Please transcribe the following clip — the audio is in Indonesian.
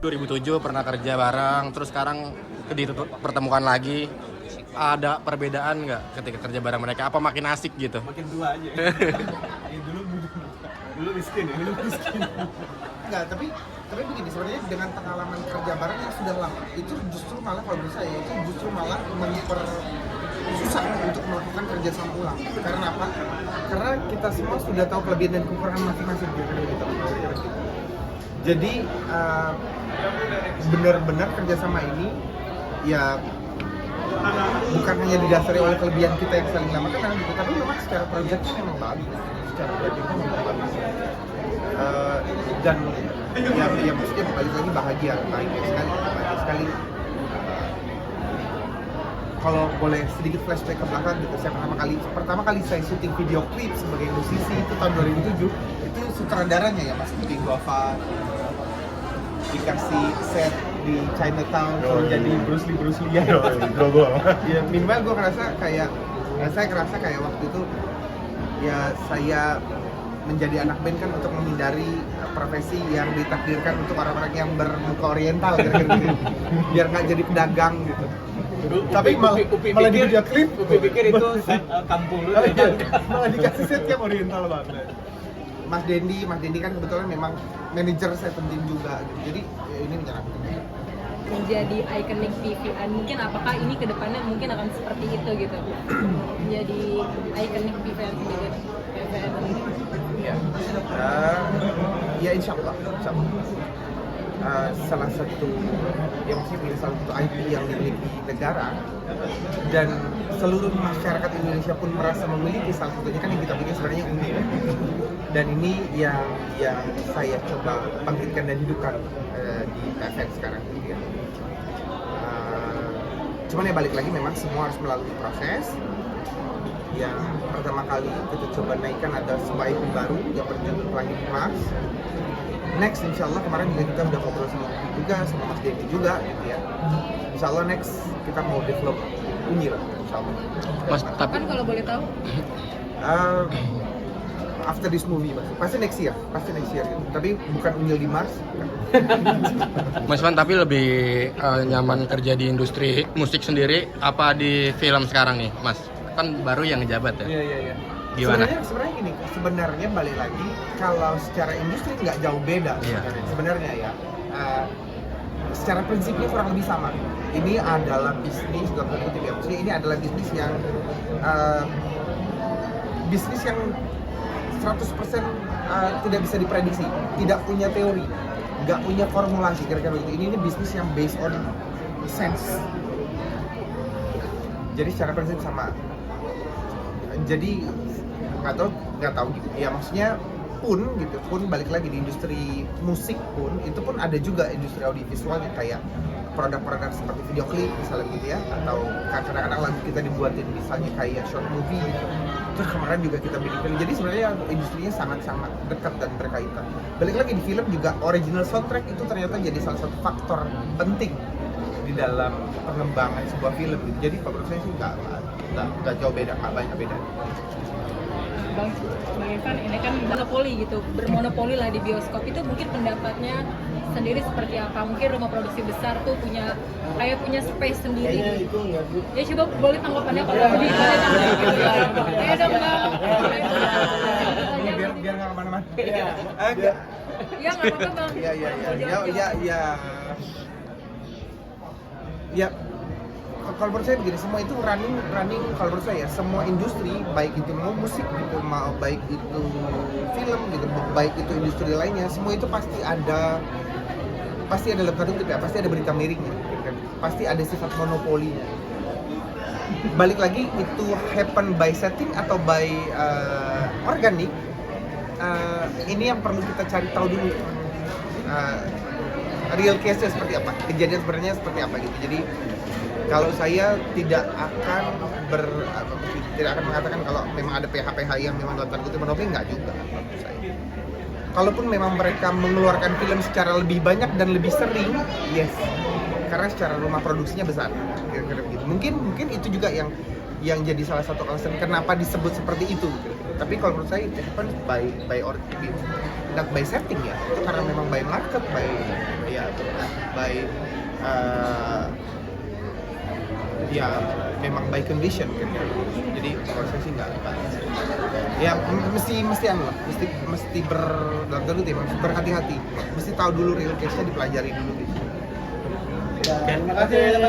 2007 pernah kerja bareng, terus sekarang dipertemukan lagi. Ada perbedaan nggak ketika kerja bareng mereka? Apa makin asik gitu? Makin tua aja. Dulu miskin ya. Enggak, tapi begini, sebenarnya dengan pengalaman kerja bareng yang sudah lama, itu justru malah kalau menurut saya itu justru malah susah untuk melakukan kerja sama ulang. Karena apa? Karena kita semua sudah tahu kelebihan dan kekurangan masing-masing gitu. Jadi benar-benar kerjasama ini ya bukan hanya didasari oleh kelebihan kita yang saling lama kenal gitu, tapi memang secara project memang bagus, secara project memang bagus. Dan ya maksudnya balik lagi bahagia sekali. Kalau boleh sedikit flashback ke belakang gitu, saya pertama kali saya syuting video klip sebagai musisi itu tahun 2007. Itu sutradaranya ya Mas Budi Govan dikasih set di Chinatown suruh jadi Bruce Lee ya. Ya minimal gue saya kerasa kayak waktu itu ya saya menjadi anak band kan untuk menghindari profesi yang ditakdirkan untuk orang-orang yang bermuka oriental gitu. Biar nggak jadi pedagang gitu. Tapi malah di video klip Upi pikir itu kampung lu. Malah dikasih set yang oriental banget. Mas Dendi kan kebetulan memang manajer saya penting juga gitu. Jadi ya ini menyenangkan. Menjadi ikonik PVN, mungkin apakah ini kedepannya mungkin akan seperti itu gitu? Menjadi ikonik PVN sendiri. Ya insya Allah. Salah satu yang mungkin salah satu IP yang dimiliki negara dan seluruh masyarakat Indonesia pun merasa memiliki salah satunya kan yang kita bikin sebenarnya unik, dan ini yang saya coba bangkitkan dan hidupkan di PVN sekarang gitu ya. Cuman ya balik lagi memang semua harus melalui proses. Yang pertama kali kita coba naikkan ada sebuah IP baru yang berjudul Pelangi Mars. Next, insya Allah kemarin juga kita udah ngobrol sama Upi juga, sama Mas Dendi juga gitu ya. Insya Allah next kita mau develop Unyil, insya Allah. Mas, tapi Kan kalau boleh tahu? After this movie pasti next year gitu. Tapi bukan Unyil di Mars. Mas Wan, tapi lebih nyaman kerja di industri musik sendiri apa di film sekarang nih, Mas? Kan baru yang ngejabat ya. Iya. Gimana? Sebenarnya gini, sebenarnya balik lagi kalau secara industri nggak jauh beda sebenarnya ya. Secara prinsipnya kurang lebih sama. Ini adalah bisnis, maksudnya ini adalah bisnis yang 100% tidak bisa diprediksi, tidak punya teori, nggak punya formulasi kira-kira begitu. Ini bisnis yang based on sense. Jadi secara prinsip sama. Jadi nggak tahu gitu ya, maksudnya pun balik lagi di industri musik pun itu pun ada juga industri audiovisual yang kayak produk-produk seperti video klip misalnya gitu ya, atau kadang-kadang lagu kita dibuatin misalnya kayak short movie gitu. Terus kemarin juga kita bikin film, jadi sebenarnya industrinya sangat-sangat dekat dan berkaitan. Balik lagi di film juga original soundtrack itu ternyata jadi salah satu faktor penting di dalam pengembangan sebuah film gitu. Jadi menurut saya sih nggak jauh beda, nggak banyak beda. Bang Irfan, ini kan monopoli gitu, bermonopoli lah di bioskop, itu mungkin pendapatnya sendiri seperti apa? Mungkin rumah produksi besar tuh punya space sendiri. Ya coba boleh tanggapannya kalau boleh tanggapan. Ayo dong Bang. Biar nggak kemana-mana. Iya nggak apa-apa Bang. Ya. Kalau menurut saya begini, semua itu running kalau menurut saya semua industri, baik itu mau musik gitu, mau baik itu film gitu, baik itu industri lainnya, semua itu pasti ada dalam tanda kutip ya, pasti ada berita miringnya, pasti ada sifat monopolinya. Balik lagi itu happen by setting atau by organic, ini yang perlu kita cari tahu dulu. Real case-nya seperti apa, kejadian sebenarnya seperti apa gitu. Jadi kalau saya tidak akan mengatakan kalau memang ada PH-PH yang memang dalam tanda kutip monopoli, enggak juga menurut saya. Kalaupun memang mereka mengeluarkan film secara lebih banyak dan lebih sering, yes, karena secara rumah produksinya besar, kira-kira begitu. Mungkin itu juga yang yang jadi salah satu alasan kenapa disebut seperti itu gitu. Tapi kalau menurut saya itu kan not by setting ya, itu karena memang by market, by ya memang by condition kan ya. Jadi kalau saya sih nggak ya mesti anu lah, mesti berhati-hati, mesti tahu dulu real case-nya, dipelajari dulu gitu. Terima kasih.